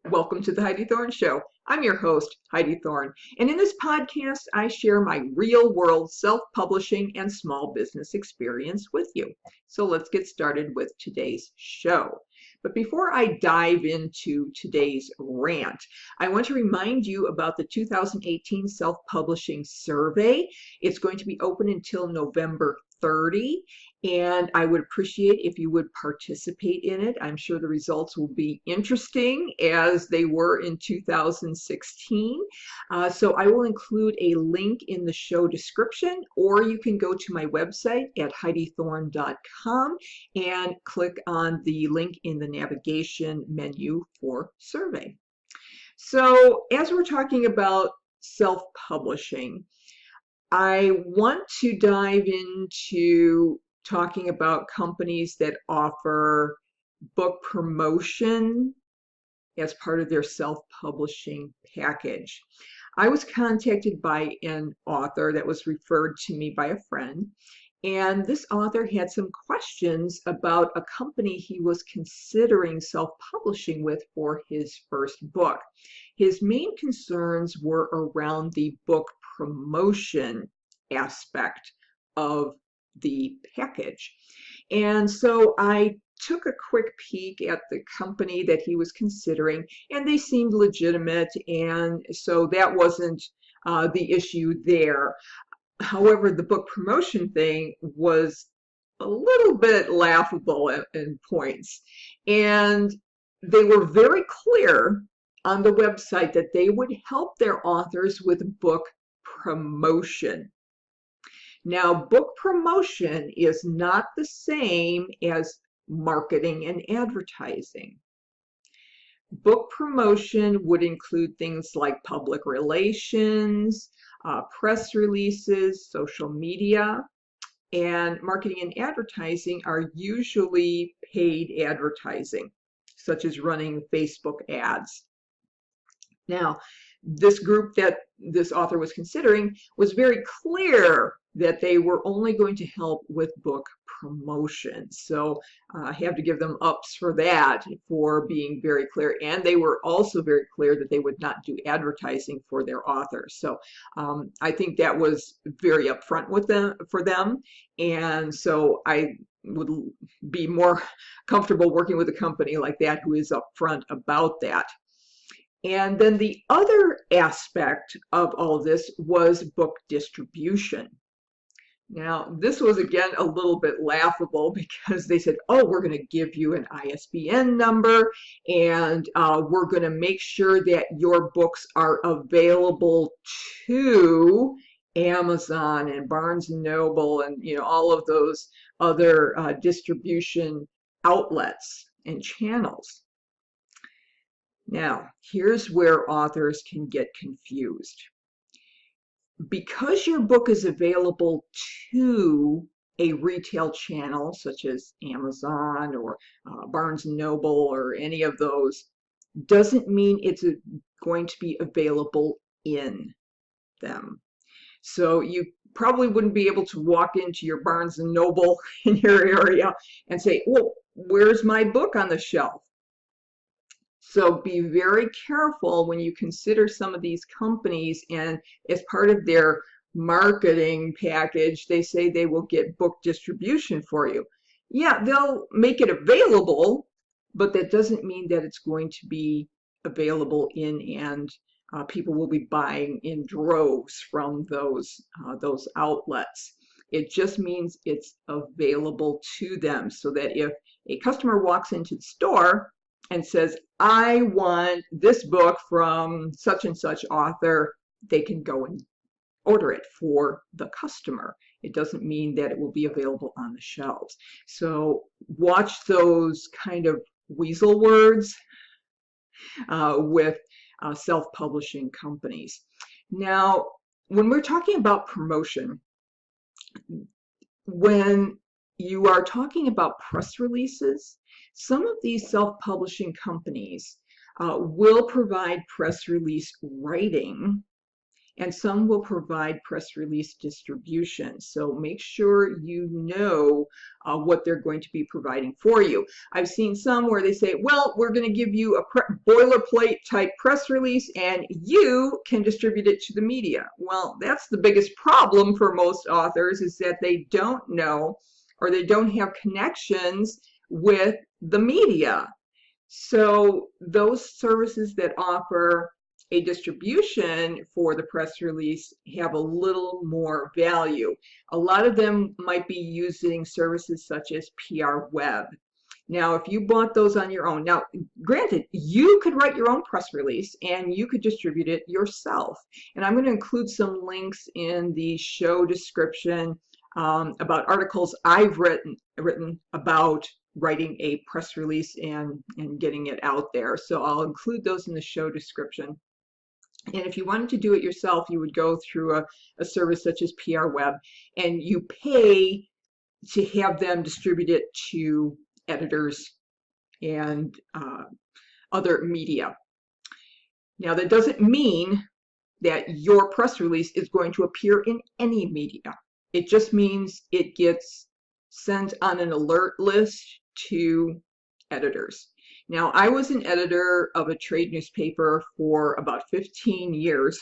Welcome to the Heidi Thorne Show. I'm your host, Heidi Thorne, and in this podcast, I share my real world self publishing and small business experience with you. So let's get started with today's show. But before I dive into today's rant, I want to remind you about the 2018 self publishing survey. It's going to be open until November 30, and I would appreciate if you would participate in it. I'm sure the results will be interesting as they were in 2016. So I will include a link in the show description, or you can go to my website at heidithorne.com and click on the link in the navigation menu for survey. So as we're talking about self-publishing, I want to dive into talking about companies that offer book promotion as part of their self-publishing package. I was contacted by an author that was referred to me by a friend, and this author had some questions about a company he was considering self-publishing with for his first book. His main concerns were around the book promotion aspect of the package. And so I took a quick peek at the company that he was considering, and they seemed legitimate, and so that wasn't the issue there. However, the book promotion thing was a little bit laughable in points, and they were very clear on the website that they would help their authors with book promotion. Now, book promotion is not the same as marketing and advertising. Book promotion would include things like public relations, press releases, social media, and marketing and advertising are usually paid advertising, such as running Facebook ads. Now, this group that this author was considering was very clear that they were only going to help with book promotion. So I have to give them ups for that, for being very clear. And they were also very clear that they would not do advertising for their authors. So I think that was very upfront with them for them. And so I would be more comfortable working with a company like that who is upfront about that. And then the other aspect of all of this was book distribution. Now, this was again a little bit laughable because they said, oh, we're going to give you an ISBN number, and we're going to make sure that your books are available to Amazon and Barnes and Noble and all of those other distribution outlets and channels. Now, here's where authors can get confused. Because your book is available to a retail channel such as Amazon or Barnes & Noble or any of those, doesn't mean it's going to be available in them. So you probably wouldn't be able to walk into your Barnes & Noble in your area and say, well, where's my book on the shelf? So be very careful when you consider some of these companies, and as part of their marketing package, they say they will get book distribution for you. Yeah, they'll make it available, but that doesn't mean that it's going to be available and people will be buying in droves from those outlets. It just means it's available to them, so that if a customer walks into the store and says, I want this book from such and such author, they can go and order it for the customer. It doesn't mean that it will be available on the shelves. So watch those kind of weasel words with self-publishing companies. Now, when we're talking about promotion, when you are talking about press releases, some of these self-publishing companies will provide press release writing, and some will provide press release distribution. So make sure you know what they're going to be providing for you. I've seen some where they say, well, we're going to give you a boilerplate type press release and you can distribute it to the media. Well, that's the biggest problem for most authors, is that they don't know or they don't have connections with the media. So those services that offer a distribution for the press release have a little more value. A lot of them might be using services such as PR Web. Now, if you bought those on your own, now granted, you could write your own press release and you could distribute it yourself. And I'm going to include some links in the show description about articles I've written about writing a press release and getting it out there. So I'll include those in the show description. And if you wanted to do it yourself, you would go through a service such as PR Web, and you pay to have them distribute it to editors and other media. Now, that doesn't mean that your press release is going to appear in any media. It just means it gets sent on an alert list to editors. Now, I was an editor of a trade newspaper for about 15 years,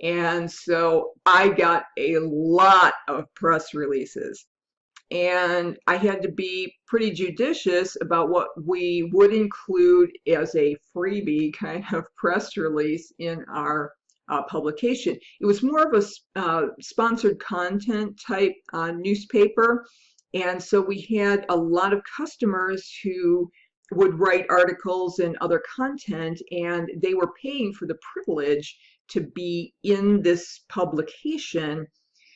and so I got a lot of press releases. And I had to be pretty judicious about what we would include as a freebie kind of press release in our publication. It was more of a sponsored content type newspaper. And so we had a lot of customers who would write articles and other content, and they were paying for the privilege to be in this publication.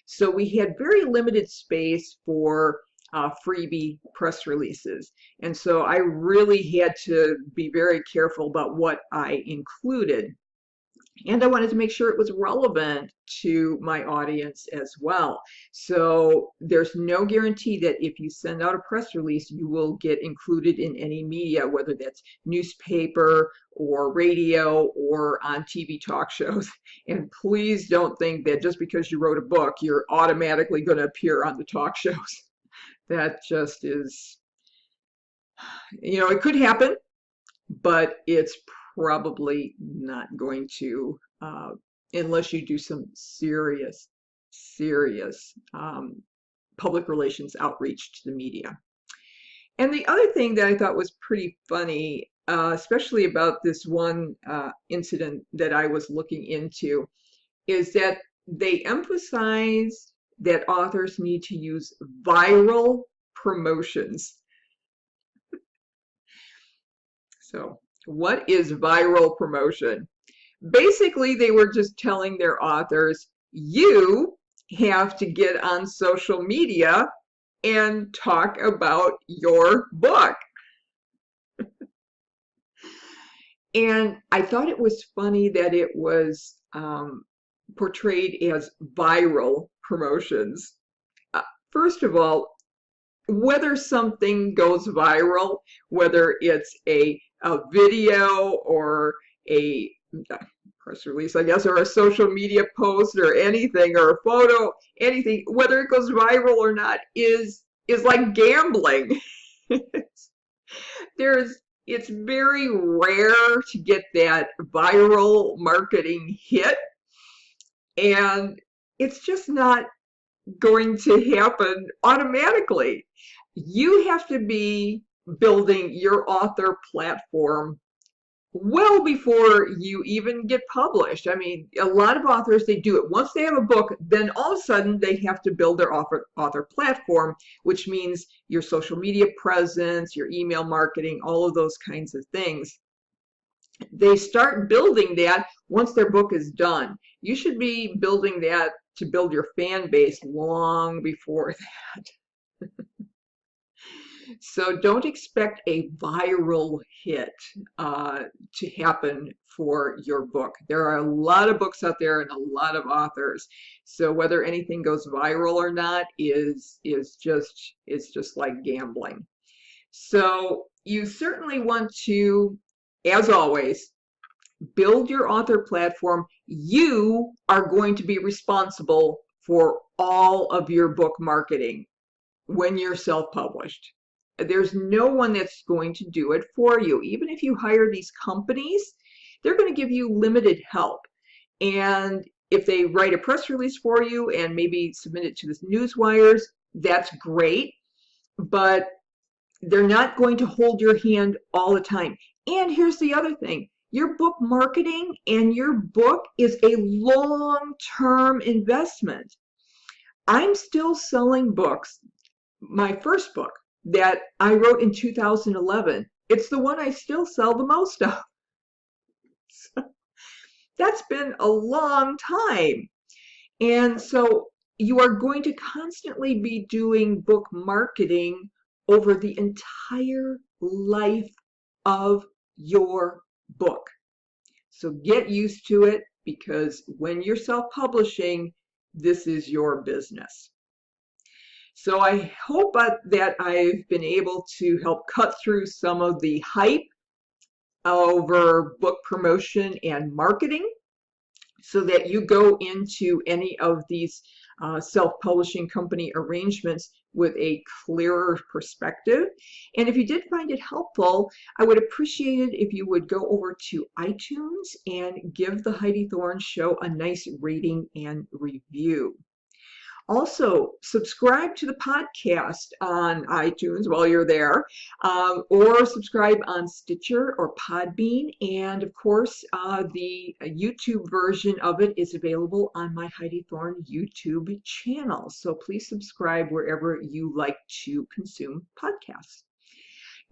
So we had very limited space for freebie press releases. And so I really had to be very careful about what I included. And I wanted to make sure it was relevant to my audience as well. So there's no guarantee that if you send out a press release, you will get included in any media, whether that's newspaper or radio or on TV talk shows. And please don't think that just because you wrote a book, you're automatically going to appear on the talk shows. That just is, it could happen, but it's probably not going to, unless you do some serious public relations outreach to the media. And the other thing that I thought was pretty funny, especially about this one incident that I was looking into, is that they emphasize that authors need to use viral promotions. So, what is viral promotion? Basically, they were just telling their authors, you have to get on social media and talk about your book. And I thought it was funny that it was portrayed as viral promotions. First of all, whether something goes viral, whether it's a video or a press release, I guess, or a social media post or anything, or a photo, anything, whether it goes viral or not is like gambling. It's very rare to get that viral marketing hit, and it's just not going to happen automatically. You have to be building your author platform well before you even get published. I mean, a lot of authors, they do it. Once they have a book, then all of a sudden they have to build their author platform, which means your social media presence, your email marketing, all of those kinds of things. They start building that once their book is done. You should be building that to build your fan base long before that. So don't expect a viral hit to happen for your book. There are a lot of books out there and a lot of authors. So whether anything goes viral or not is just like gambling. So you certainly want to, as always, build your author platform. You are going to be responsible for all of your book marketing when you're self-published. There's no one that's going to do it for you. Even if you hire these companies, they're going to give you limited help. And if they write a press release for you and maybe submit it to the news wires, that's great. But they're not going to hold your hand all the time. And here's the other thing. Your book marketing and your book is a long-term investment. I'm still selling books. My first book that I wrote in 2011, it's the one I still sell the most of. That's been a long time. And so you are going to constantly be doing book marketing over the entire life of your book. So get used to it, because when you're self-publishing, this is your business. So I hope that I've been able to help cut through some of the hype over book promotion and marketing, so that you go into any of these self-publishing company arrangements with a clearer perspective. And if you did find it helpful, I would appreciate it if you would go over to iTunes and give the Heidi Thorne Show a nice rating and review. Also, subscribe to the podcast on iTunes while you're there, or subscribe on Stitcher or Podbean. And of course, the YouTube version of it is available on my Heidi Thorne YouTube channel. So please subscribe wherever you like to consume podcasts.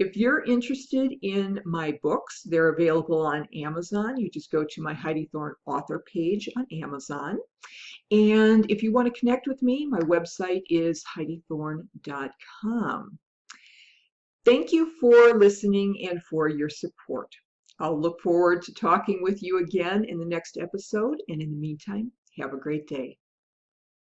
If you're interested in my books, they're available on Amazon. You just go to my Heidi Thorne author page on Amazon. And if you want to connect with me, my website is HeidiThorne.com. Thank you for listening and for your support. I'll look forward to talking with you again in the next episode. And in the meantime, have a great day.